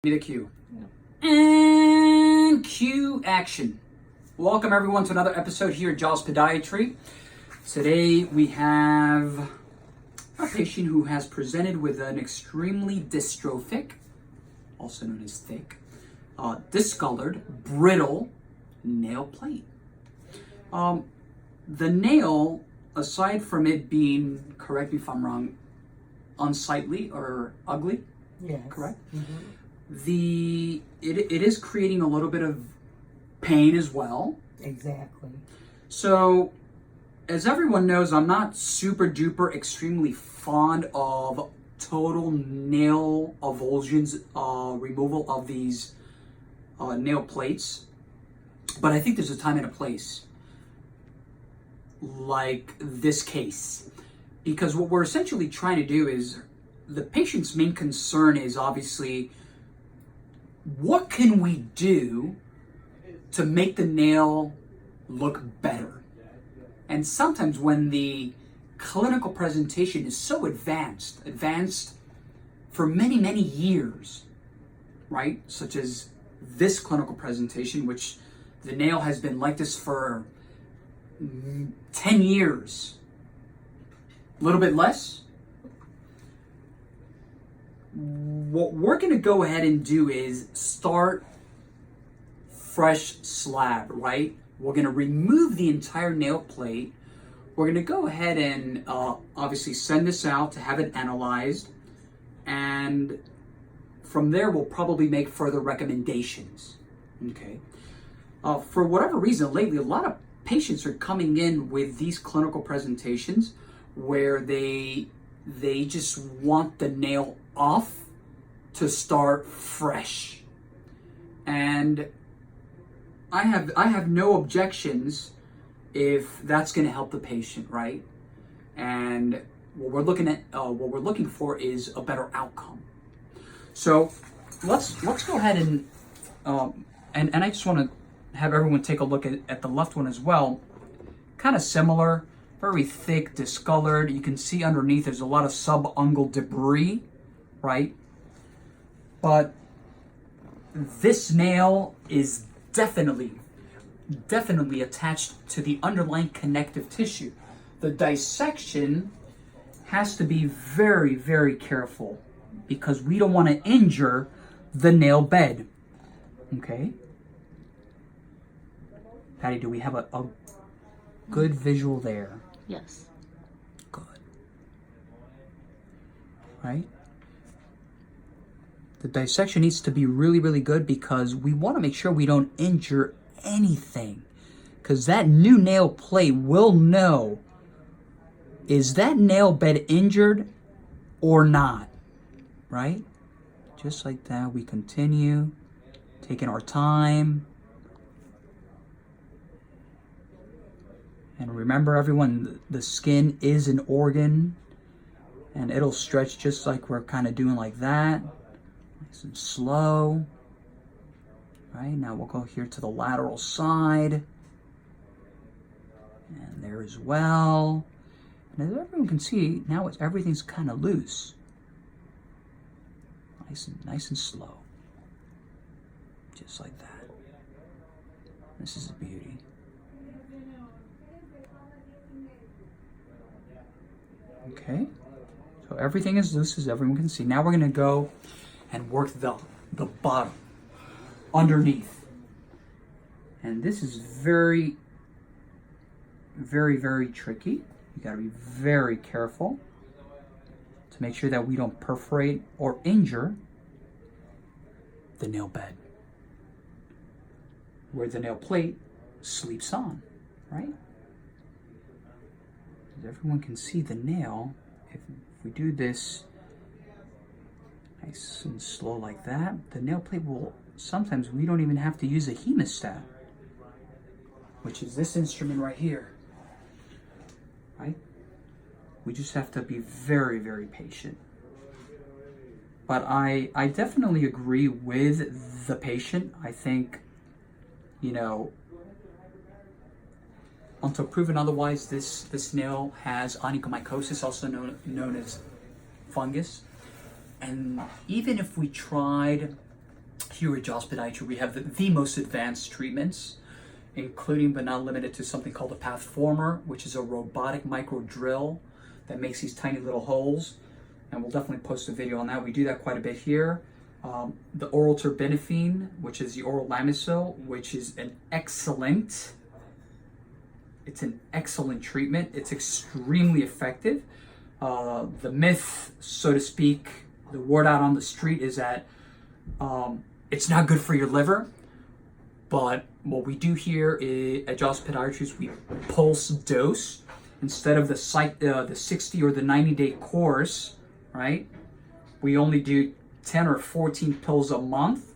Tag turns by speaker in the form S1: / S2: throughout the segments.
S1: Give me the cue. And cue action. Welcome everyone to another episode here at Doctors of Podiatry. Today we have a patient who has presented with an extremely dystrophic, also known as thick, discolored, brittle nail plate. The nail, aside from it being, correct me if I'm wrong, unsightly or ugly,
S2: yes.
S1: Correct?
S2: Mm-hmm.
S1: It is creating a little bit of pain as well.
S2: Exactly.
S1: So, as everyone knows, I'm not super duper extremely fond of total nail avulsions, removal of these nail plates. But I think there's a time and a place, like this case. Because what we're essentially trying to do is, the patient's main concern is obviously, what can we do to make the nail look better? And sometimes when the clinical presentation is so advanced for many, many years, right? Such as this clinical presentation, which the nail has been like this for 10 years, a little bit less. What we're going to go ahead and do is start fresh slab, right? We're going to remove the entire nail plate. We're going to go ahead and obviously send this out to have it analyzed. And from there, we'll probably make further recommendations. Okay. For whatever reason, lately, a lot of patients are coming in with these clinical presentations where they just want the nail off to start fresh. And I have no objections if that's going to help the patient, right? And what we're looking for is a better outcome. So let's go ahead and I just want to have everyone take a look at the left one as well. Kind of similar. Very thick, discolored. You can see underneath there's a lot of subungual debris, right? But this nail is definitely attached to the underlying connective tissue. The dissection has to be very, very careful because we don't want to injure the nail bed. Okay? Patty, do we have a good visual there?
S2: Yes.
S1: Good. Right? The dissection needs to be really, really good because we want to make sure we don't injure anything. Because that new nail plate will know, is that nail bed injured or not? Right? Just like that, we continue, taking our time. And remember everyone, the skin is an organ and it'll stretch just like we're kind of doing like that. Nice and slow. Right, now we'll go here to the lateral side. And there as well. And as everyone can see, now everything's kind of loose. Nice and slow. Just like that. This is a beauty. Okay, so everything is loose as everyone can see. Now we're going to go and work the bottom, underneath. And this is very, very, very tricky. You got to be very careful to make sure that we don't perforate or injure the nail bed, where the nail plate sleeps on, right? Everyone can see the nail. If we do this nice and slow like that, the nail plate will, sometimes we don't even have to use a hemostat, which is this instrument right here, right? We just have to be very, very patient. But I definitely agree with the patient. I think, you know, until proven otherwise, this nail has onychomycosis, also known as fungus. And even if we tried here at Jaws Podiatry, we have the most advanced treatments, including but not limited to something called a path former, which is a robotic micro drill that makes these tiny little holes. And we'll definitely post a video on that. We do that quite a bit here. The oral terbinafine, which is the oral Lamisil, which is an excellent treatment. It's extremely effective. The myth, so to speak, the word out on the street is that it's not good for your liver. But what we do here at Jaws Podiatry is we pulse dose instead of the 60 or the 90-day course, right? We only do 10 or 14 pills a month.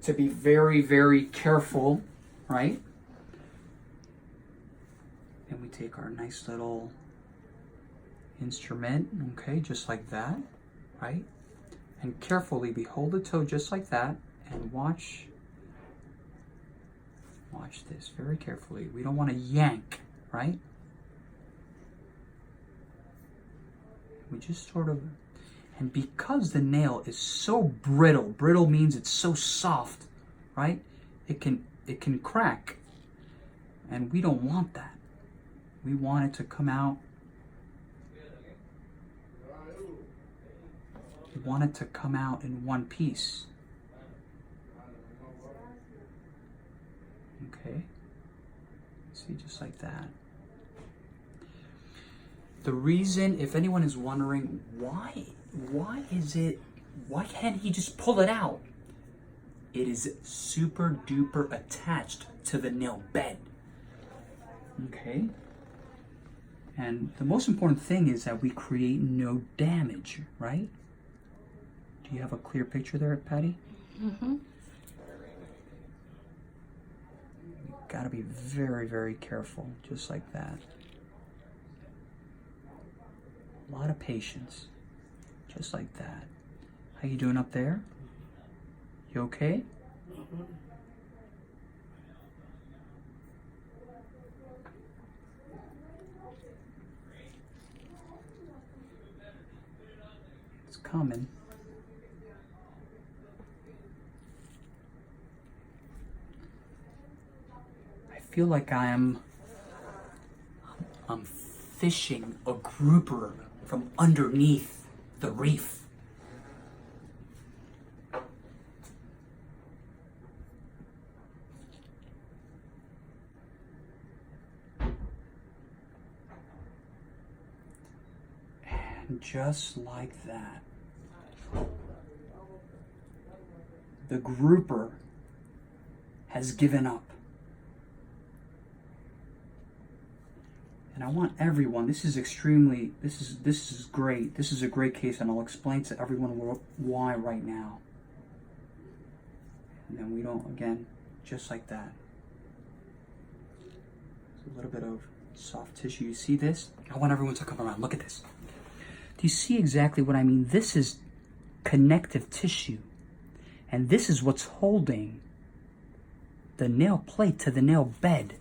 S1: To be very, very careful, right? And we take our nice little instrument, okay, just like that, right? And carefully we hold the toe just like that and watch this very carefully. We don't want to yank, right? We just sort of, and because the nail is so brittle means it's so soft, right? It can crack, and we don't want that. We want it to come out. We want it to come out in one piece. Okay. See, just like that. The reason, if anyone is wondering, why can't he just pull it out? It is super duper attached to the nail bed. Okay? And the most important thing is that we create no damage, right? Do you have a clear picture there, Patty? Mm-hmm. You've got to be very, very careful, just like that. A lot of patience, just like that. How you doing up there? You okay? Mm-hmm. It's coming. I feel like I'm fishing a grouper from underneath the reef. And just like that, the grouper has given up. And I want everyone, this is great. This is a great case, and I'll explain to everyone why right now. And then we don't, again, just like that. A little bit of soft tissue. You see this? I want everyone to come around. Look at this. Do you see exactly what I mean? This is connective tissue. And this is what's holding the nail plate to the nail bed.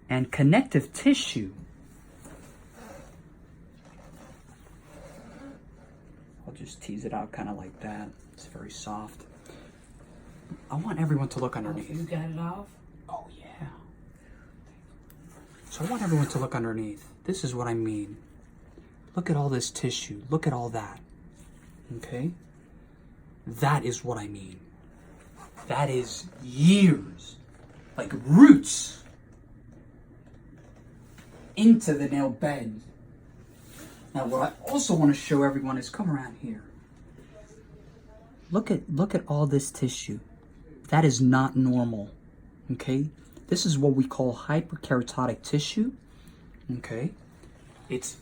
S1: And connective tissue, I'll just tease it out kind of like that. It's very soft. I want everyone to look underneath.
S2: You got it off?
S1: Oh, yeah. So I want everyone to look underneath. This is what I mean. Look at all this tissue. Look at all that. Okay? That is what I mean. That is years, like roots, into the nail bed. Now what I also want to show everyone is, come around here. Look at all this tissue. That is not normal. Okay? This is what we call hyperkeratotic tissue. Okay? It's